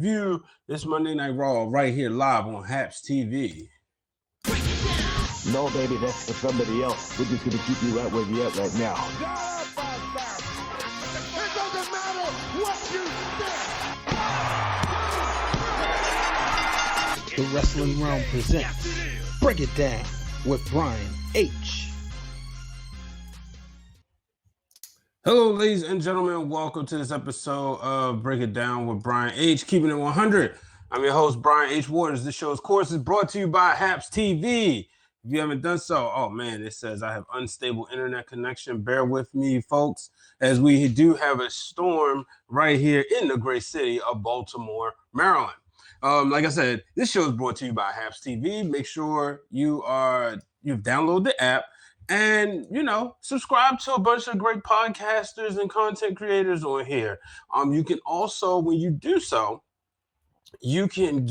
View this Monday Night Raw right here live on Haps TV. No, baby, that's for somebody else. We're just going to keep you right where you're at right now. It doesn't matter what you think. The Wrestling Realm presents Break It Down with Brian H. Hello, ladies and gentlemen. Welcome to this episode of Break It Down with Brian H. Keeping it 100. I'm your host, Brian H. Waters. This show, of course, is brought to you by Haps TV. If you haven't done so, oh man, it says I have unstable internet connection. Bear with me, folks, as we do have a storm right here in the great city of Baltimore, Maryland. Like I said, this show is brought to you by Haps TV. Make sure you've downloaded the app and, subscribe to a bunch of great podcasters and content creators on here. You can also, when you do so, you can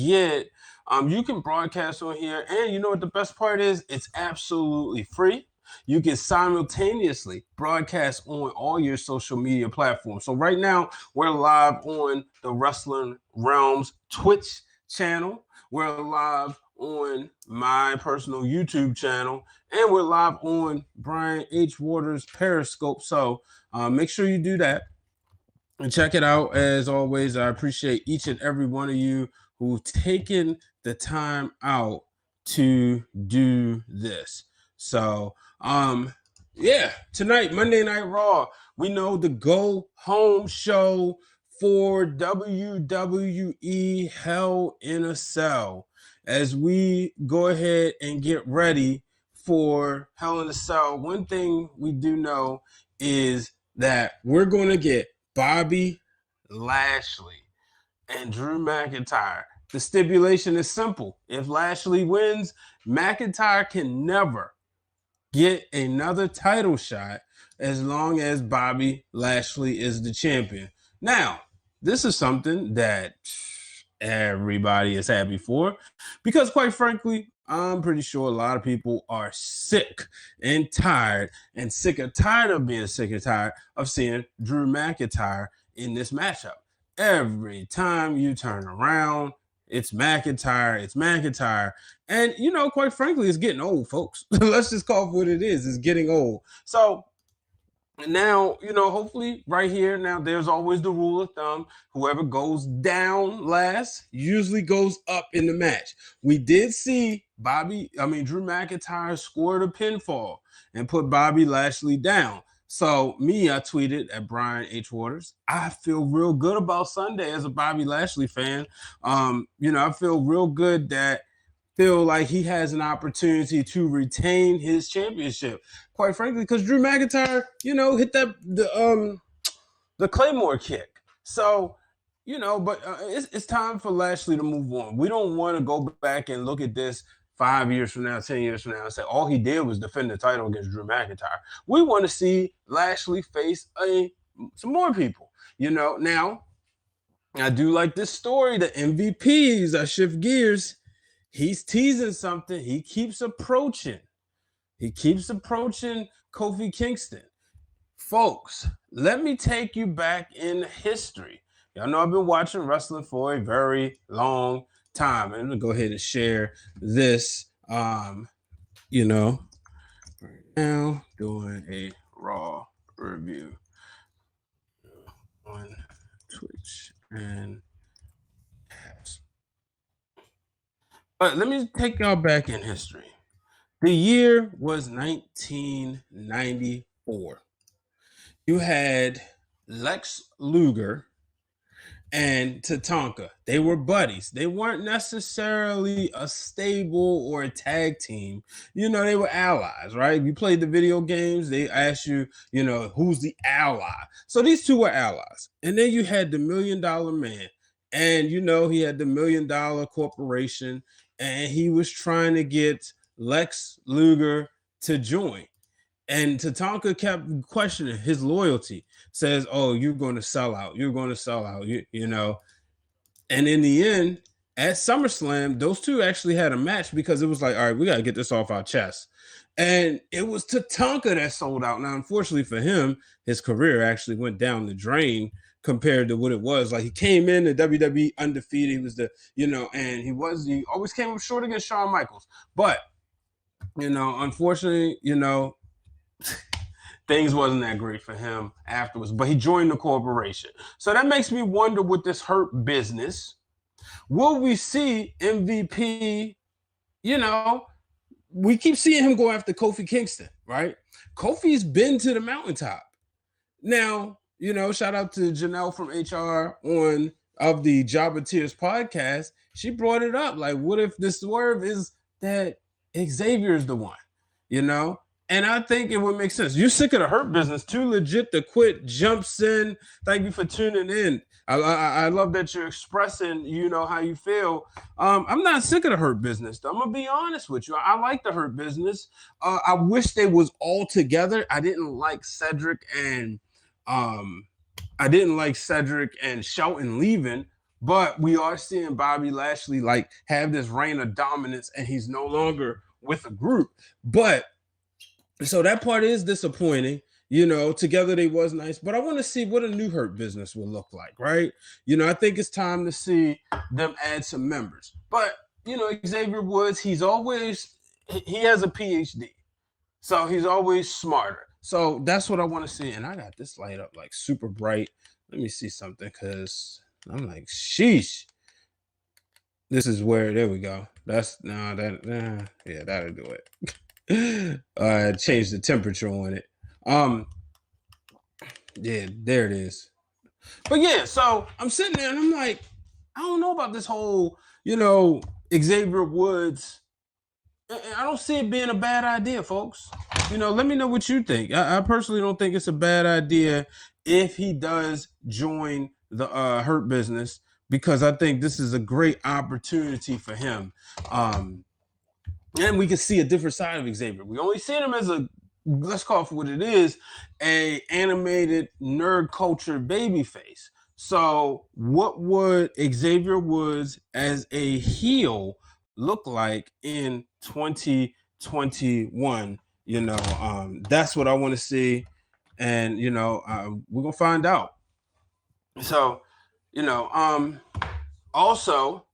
broadcast on here. And you know what the best part is? It's absolutely free. You can simultaneously broadcast on all your social media platforms. So right now, we're live on the Wrestling Realms Twitch channel. We're live on my personal YouTube channel. And we're live on Brian H. Waters Periscope. So make sure you do that and check it out. As always, I appreciate each and every one of you who've taken the time out to do this. So, tonight, Monday Night Raw, we know the go home show for WWE Hell in a Cell. As we go ahead and get ready for Hell in a Cell, one thing we do know is that we're going to get Bobby Lashley and Drew McIntyre. The stipulation is simple. If Lashley wins, McIntyre can never get another title shot as long as Bobby Lashley is the champion. Now, this is something that everybody is happy for because, quite frankly, I'm pretty sure a lot of people are sick and tired and tired of being sick and tired of seeing Drew McIntyre in this matchup. Every time you turn around, it's McIntyre. And, quite frankly, it's getting old, folks. Let's just call it what it is. It's getting old. So now, hopefully right here, now there's always the rule of thumb. Whoever goes down last usually goes up in the match. We did see Drew McIntyre scored a pinfall and put Bobby Lashley down. So I tweeted at Brian H. Waters. I feel real good about Sunday as a Bobby Lashley fan. I feel real good feel like he has an opportunity to retain his championship. Quite frankly, because Drew McIntyre, hit the Claymore kick. So, but it's time for Lashley to move on. We don't want to go back and look at this 5 years from now, 10 years from now, and say all he did was defend the title against Drew McIntyre. We want to see Lashley face some more people. Now, I do like this story. The MVPs, I shift gears. He's teasing something. He keeps approaching Kofi Kingston. Folks, let me take you back in history. Y'all know I've been watching wrestling for a very long time. I'm going to go ahead and share this, right now, doing a Raw review on Twitch and But let me take y'all back in history. The year was 1994. You had Lex Luger and Tatanka. They were buddies. They weren't necessarily a stable or a tag team. They were allies, right? If you played the video games, they asked you, who's the ally? So these two were allies. And then you had the $1 Million Man. And, he had the $1 Million Corporation. And he was trying to get Lex Luger to join. And Tatanka kept questioning his loyalty. Says, oh, you're going to sell out. You're going to sell out, And in the end, at SummerSlam, those two actually had a match because it was like, all right, we got to get this off our chest. And it was Tatanka that sold out. Now, unfortunately for him, his career actually went down the drain compared to what it was. Like he came in the WWE undefeated. He was and he always came up short against Shawn Michaels. But, unfortunately, things wasn't that great for him afterwards. But he joined the corporation. So that makes me wonder with this Hurt Business, will we see MVP, we keep seeing him go after Kofi Kingston, right? Kofi's been to the mountaintop. Now, shout out to Janelle from HR of the Jobber Tears podcast. She brought it up. Like, what if the swerve is that Xavier is the one, And I think it would make sense. You're sick of the Hurt Business. Too legit to quit jumps in. Thank you for tuning in. I love that you're expressing, how you feel. I'm not sick of the Hurt Business, though. I'm going to be honest with you. I like the Hurt Business. I wish they was all together. I didn't like Cedric and Shelton leaving, but we are seeing Bobby Lashley have this reign of dominance, and he's no longer with a group. But so that part is disappointing. Together they was nice, but I want to see what a new Hurt Business will look like, right? I think it's time to see them add some members. But, Xavier Woods, he has a PhD, so he's always smarter. So that's what I want to see. And I got this light up like super bright. Let me see something because I'm like, sheesh. This is where, there we go. That'll do it. Change the temperature on it. Yeah, there it is. But yeah, so I'm sitting there and I'm like, I don't know about this whole, Xavier Woods. I don't see it being a bad idea, folks. Let me know what you think. I personally don't think it's a bad idea if he does join the Hurt Business, because I think this is a great opportunity for him. And we can see a different side of Xavier. We only see him as let's call it for what it is, a animated nerd culture babyface. So what would Xavier Woods as a heel look like in 2021? That's what I want to see. And, we're going to find out. So, also,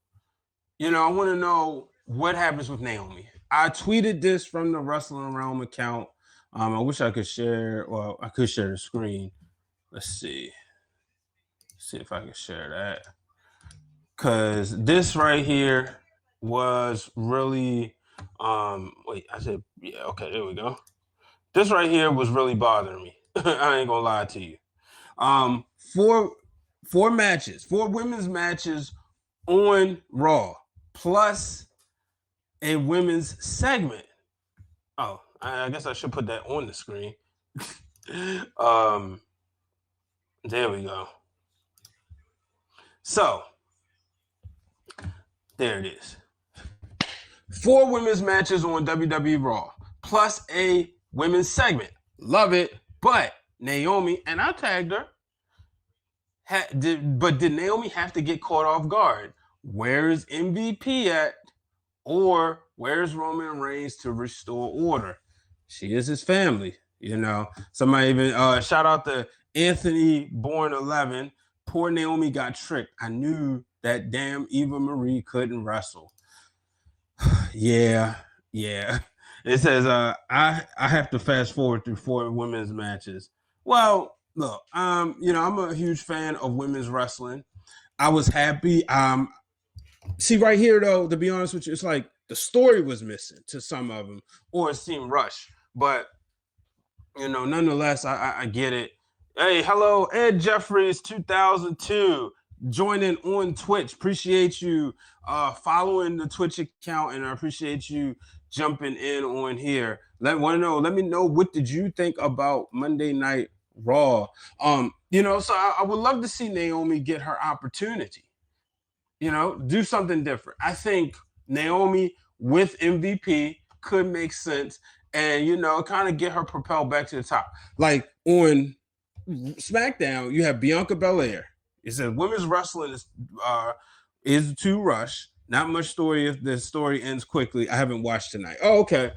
I want to know what happens with Naomi. I tweeted this from the Wrestling Realm account. I wish I could share. Well, I could share the screen. Let's see. See if I can share that. Because this right here was really. Wait, I said, yeah, okay, there we go. This right here was really bothering me. I ain't gonna lie to you. Four women's matches on Raw, plus a women's segment. Oh, I guess I should put that on the screen. There we go. So, there it is. 4 women's matches on WWE Raw, plus a women's segment. Love it. But Naomi, and I tagged her, did Naomi have to get caught off guard? Where is MVP at? Or where's Roman Reigns to restore order? She is his family, Somebody even shout out to Anthony Born 11. Poor Naomi got tricked. I knew that damn Eva Marie couldn't wrestle. Yeah. It says I have to fast forward through 4 women's matches. Well, look, I'm a huge fan of women's wrestling. I was happy. See right here though, to be honest with you, it's like the story was missing to some of them, or it seemed rushed. But nonetheless, I get it. Hey, hello, Ed Jeffries 2002 joining on Twitch. Appreciate you following the Twitch account, and I appreciate you jumping in on here. Let me know, what did you think about Monday Night Raw? So I would love to see Naomi get her opportunity. Do something different. I think Naomi with MVP could make sense, and kind of get her propelled back to the top. Like on SmackDown, you have Bianca Belair. It says women's wrestling is too rush. Not much story if the story ends quickly. I haven't watched tonight. Oh, okay.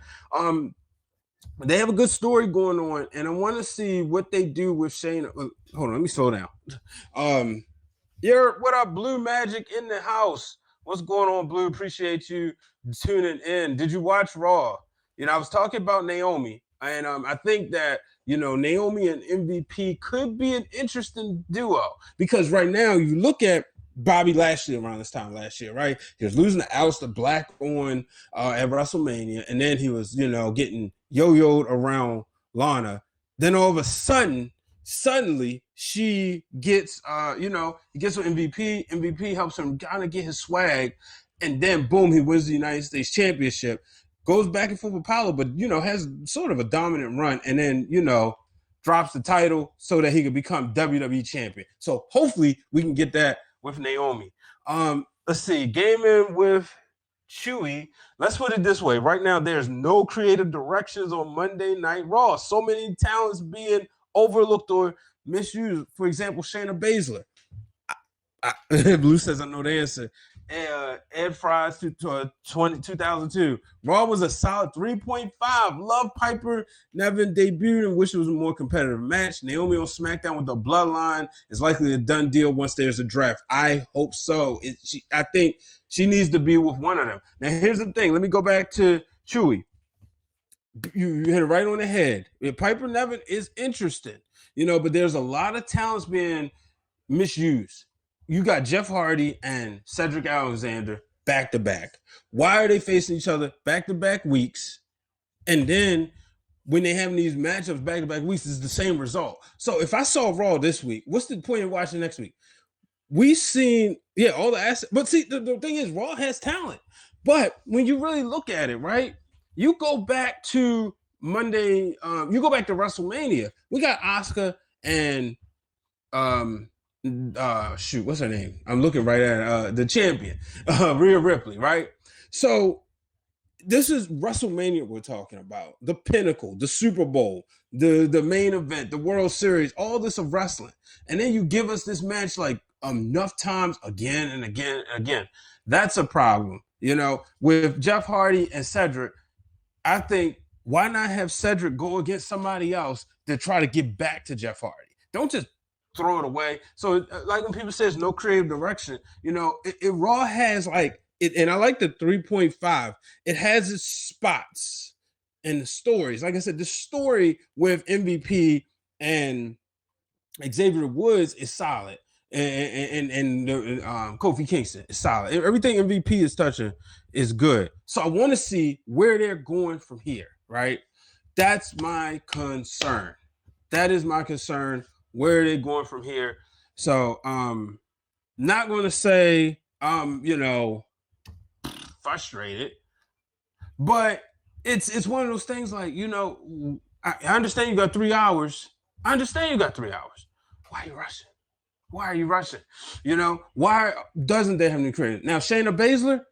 They have a good story going on, and I want to see what they do with Shayna. Hold on, let me slow down. Um, what up, Blue Magic in the house? What's going on, Blue? Appreciate you tuning in. Did you watch Raw? I was talking about Naomi, and I think that Naomi and MVP could be an interesting duo because right now you look at Bobby Lashley around this time last year, right? He was losing to Aleister Black on at WrestleMania, and then he was getting yo-yoed around Lana. Then all of a sudden suddenly she gets he gets with MVP helps him kind of get his swag, and then boom, he wins the United States Championship, goes back and forth with Paolo, but has sort of a dominant run, and then drops the title so that he could become WWE champion. So hopefully we can get that with Naomi. Let's see, gaming with Chewy. Let's put it this way. Right now, there's no creative directions on Monday Night Raw. So many talents being overlooked or misused. For example, Shayna Baszler. Blue says I know the answer. Ed Fry's 2002. Raw was a solid 3.5. Love Piper Nevin debuted and wish it was a more competitive match. Naomi on SmackDown with the Bloodline is likely a done deal once there's a draft. I hope so. I think she needs to be with one of them. Now, here's the thing. Let me go back to Chewy. You hit it right on the head. Piper Nevin is interesting, but there's a lot of talents being misused. You got Jeff Hardy and Cedric Alexander back to back. Why are they facing each other back to back weeks? And then when they have these matchups back to back weeks, it's the same result. So if I saw Raw this week, what's the point of watching next week? We've seen, all the assets. But see, the thing is, Raw has talent. But when you really look at it, right, you go back to Monday, you go back to WrestleMania. We got Asuka and what's her name? I'm looking right at the champion, Rhea Ripley, right? So this is WrestleMania we're talking about, the pinnacle, the Super Bowl, the main event, the World Series, all this of wrestling. And then you give us this match like enough times again and again and again. That's a problem. With Jeff Hardy and Cedric, I think why not have Cedric go against somebody else to try to get back to Jeff Hardy? Don't just throw it away. So like when people say there's no creative direction, it Raw has like it, and I like the 3.5. It has its spots and the stories. Like I said, the story with MVP and Xavier Woods is solid, and Kofi Kingston is solid. Everything MVP is touching is good. So I want to see where they're going from here. Right, that's my concern. That is my concern. Where are they going from here? So not going to say frustrated, but it's one of those things like, I understand you got 3 hours. I understand you got 3 hours. Why are you rushing? Why are you rushing? Why doesn't they have any credit? Now, Shayna Baszler,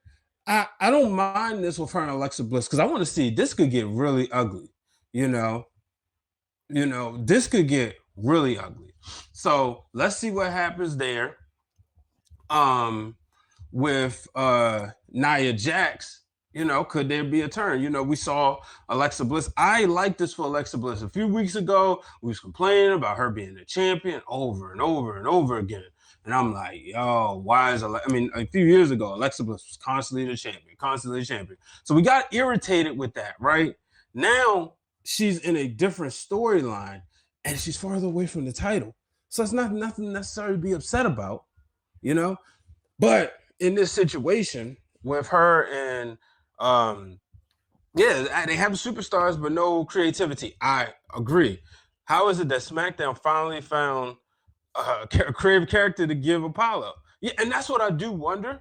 I don't mind this with her and Alexa Bliss because I want to see this could get really ugly. This could get really ugly. So let's see what happens there. With Nia Jax, could there be a turn? We saw Alexa Bliss. I like this for Alexa Bliss. A few weeks ago, we was complaining about her being a champion over and over and over again. And I'm like, yo, why is a few years ago, Alexa Bliss was constantly the champion. So we got irritated with that, right? Now she's in a different storyline and she's farther away from the title. So it's not nothing necessarily to be upset about, But in this situation with her and they have superstars but no creativity. I agree. How is it that SmackDown finally found a creative character to give Apollo? Yeah, and that's what I do wonder.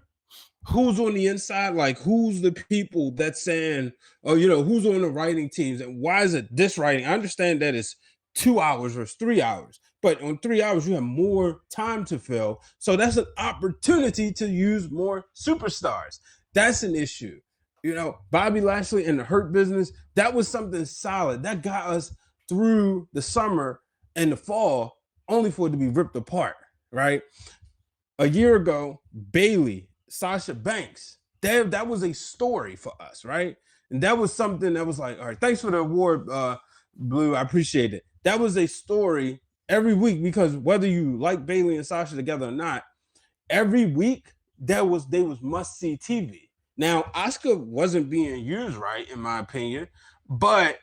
Who's on the inside? Like, who's the people that's saying, who's on the writing teams? And why is it this writing? I understand that it's 2 hours versus 3 hours. But on 3 hours, you have more time to fill. So that's an opportunity to use more superstars. That's an issue. Bobby Lashley and the Hurt Business, that was something solid. That got us through the summer and the fall, only for it to be ripped apart, right? A year ago, Bayley, Sasha Banks, that was a story for us, right? And that was something that was like, all right, thanks for the award, Blue. I appreciate it. That was a story every week because whether you like Bailey and Sasha together or not, every week they was must see TV. Now, Asuka wasn't being used right, in my opinion, but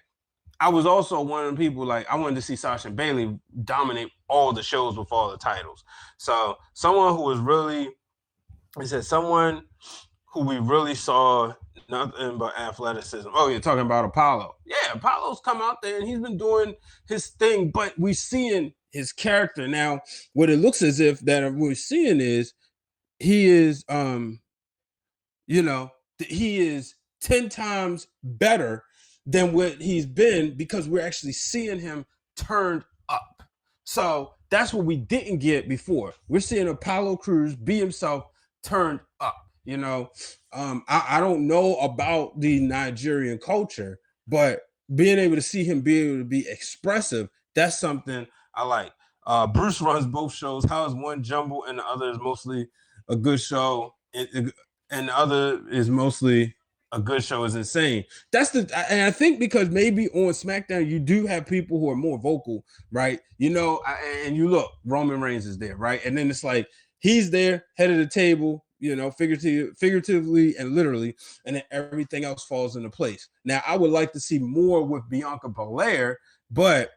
I was also one of the people like I wanted to see Sasha and Bailey dominate all the shows with all the titles. So someone who was really, I said, someone who we really saw nothing but athleticism. Oh, you're talking about Apollo. Yeah, Apollo's come out there and he's been doing his thing, but we're seeing his character. Now, what it looks as if that we're seeing is he is he is 10 times better than what he's been because we're actually seeing him turned up. So that's what we didn't get before. We're seeing Apollo Crews be himself turned up. I don't know about the Nigerian culture, but being able to see him be able to be expressive, that's something I like. Bruce runs both shows. How is one jumble and the other is mostly a good show? And the other is mostly a good show is insane. And I think because maybe on SmackDown you do have people who are more vocal, right? And you look, Roman Reigns is there, right? And then it's like he's there, head of the table, figuratively and literally, and then everything else falls into place. Now, I would like to see more with Bianca Belair, but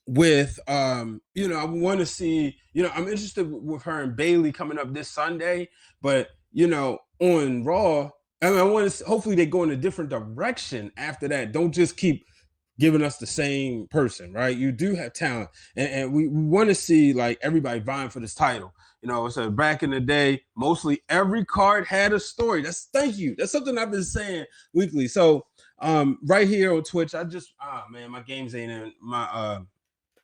with I want to see, I'm interested with her and Bailey coming up this Sunday, but on Raw, I want to hopefully they go in a different direction after that. Don't just keep giving us the same person, right? You do have talent, and we want to see like everybody vying for this title. So back in the day, mostly every card had a story. Thank you. That's something I've been saying weekly. So right here on Twitch, my games ain't in my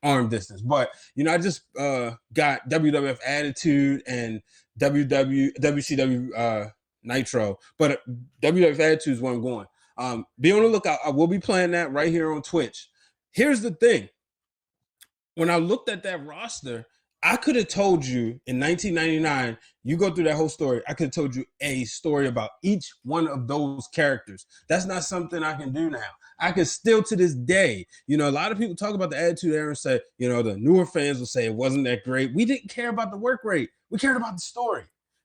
arm distance, but I just got WWF Attitude and WCW Nitro, but WWF Attitude is where I'm going. Be on the lookout. I will be playing that right here on Twitch. Here's the thing. When I looked at that roster, I could have told you in 1999, you go through that whole story, I could have told you a story about each one of those characters. That's not something I can do now. I can still to this day, a lot of people talk about the Attitude Era and say, the newer fans will say it wasn't that great. We didn't care about the work rate. We cared about the story.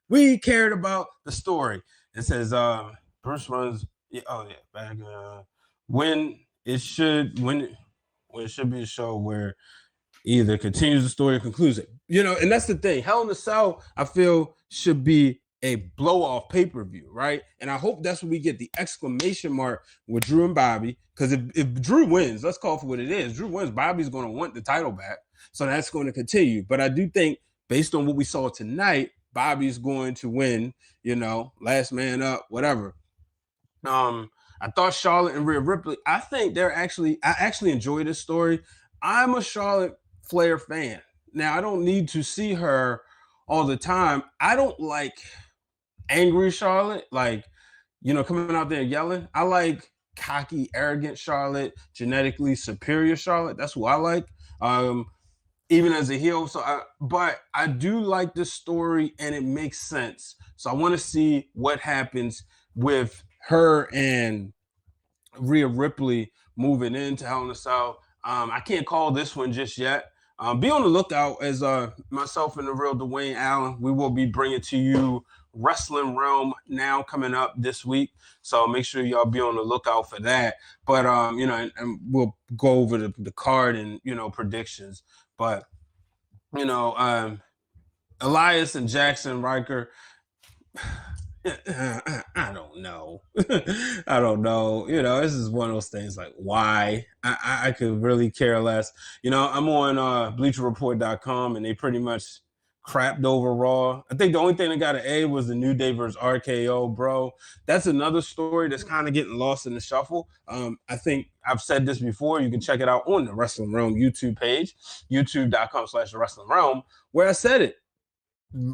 We cared about the story. It says, Bruce runs, back when it should be a show where either continues the story or concludes it. And that's the thing. Hell in a Cell, I feel, should be a blow-off pay-per-view, right? And I hope that's when we get the exclamation mark with Drew and Bobby, because if Drew wins, let's call it for what it is. Drew wins, Bobby's going to want the title back, so that's going to continue. But I do think, based on what we saw tonight, Bobby's going to win, last man up, whatever. I thought Charlotte and Rhea Ripley, I actually enjoy this story. I'm a Charlotte Flair fan. Now, I don't need to see her all the time. I don't like angry Charlotte, coming out there yelling. I like cocky, arrogant Charlotte, genetically superior Charlotte. That's who I like, even as a heel. But I do like this story, and it makes sense. So I want to see what happens with her and Rhea Ripley moving into Hell in a Cell. I can't call this one just yet. Be on the lookout as myself and the real Dwayne Allen. We will be bringing to you Wrestling Realm now coming up this week. So make sure y'all be on the lookout for that. But, and we'll go over the card and, predictions. But, Elias and Jackson Riker, I don't know. I don't know. This is one of those things like, why? I could really care less. I'm on BleacherReport.com, and they pretty much crapped over Raw. I think the only thing that got an A was the New Day versus RKO, bro. That's another story that's kind of getting lost in the shuffle. I think I've said this before. You can check it out on the Wrestling Realm YouTube page, youtube.com/The Wrestling Realm, where I said it.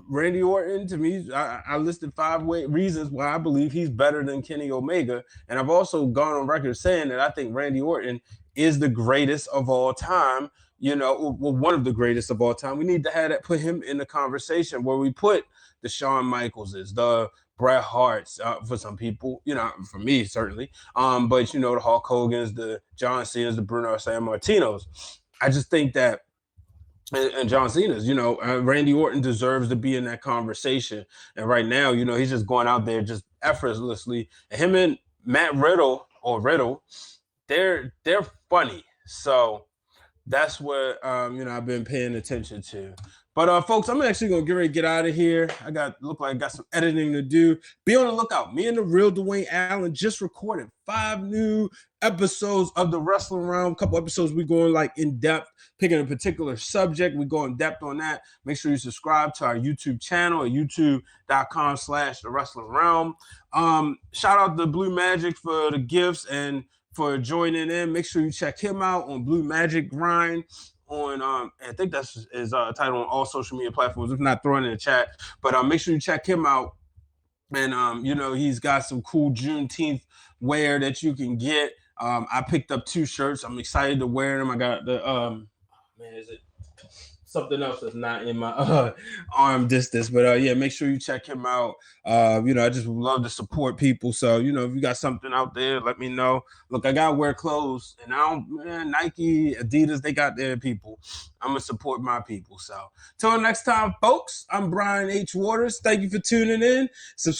Randy Orton, to me, I listed 5 reasons why I believe he's better than Kenny Omega. And I've also gone on record saying that I think Randy Orton is the greatest of all time, one of the greatest of all time. We need to put him in the conversation where we put the Shawn Michaelses, the Bret Harts, for some people, for me certainly. But the Hulk Hogan's, the John Cena's, the Bruno Sammartinos. I just think that, and John Cena's, Randy Orton deserves to be in that conversation. And right now, he's just going out there just effortlessly. And him and Matt Riddle, they're funny. So that's what I've been paying attention to. But folks, I'm actually gonna get ready to get out of here. I got some editing to do. Be on the lookout. Me and the real Dwayne Allen just recorded 5 new episodes of the Wrestling Realm. A couple episodes we going in depth, picking a particular subject. We go in depth on that. Make sure you subscribe to our YouTube channel at youtube.com/the Wrestling Realm. Shout out to Blue Magic for the gifts and for joining in. Make sure you check him out on Blue Magic Grind on I think that's his title on all social media platforms. If not, throw it in the chat. But make sure you check him out. And he's got some cool Juneteenth wear that you can get. I picked up 2 shirts. I'm excited to wear them. I got the is it something else that's not in my arm distance? But yeah, make sure you check him out. I just love to support people. So, if you got something out there, let me know. Look, I gotta wear clothes, and Nike, Adidas, they got their people. I'm gonna support my people. So till next time, folks, I'm Brian H. Waters. Thank you for tuning in. Subscribe.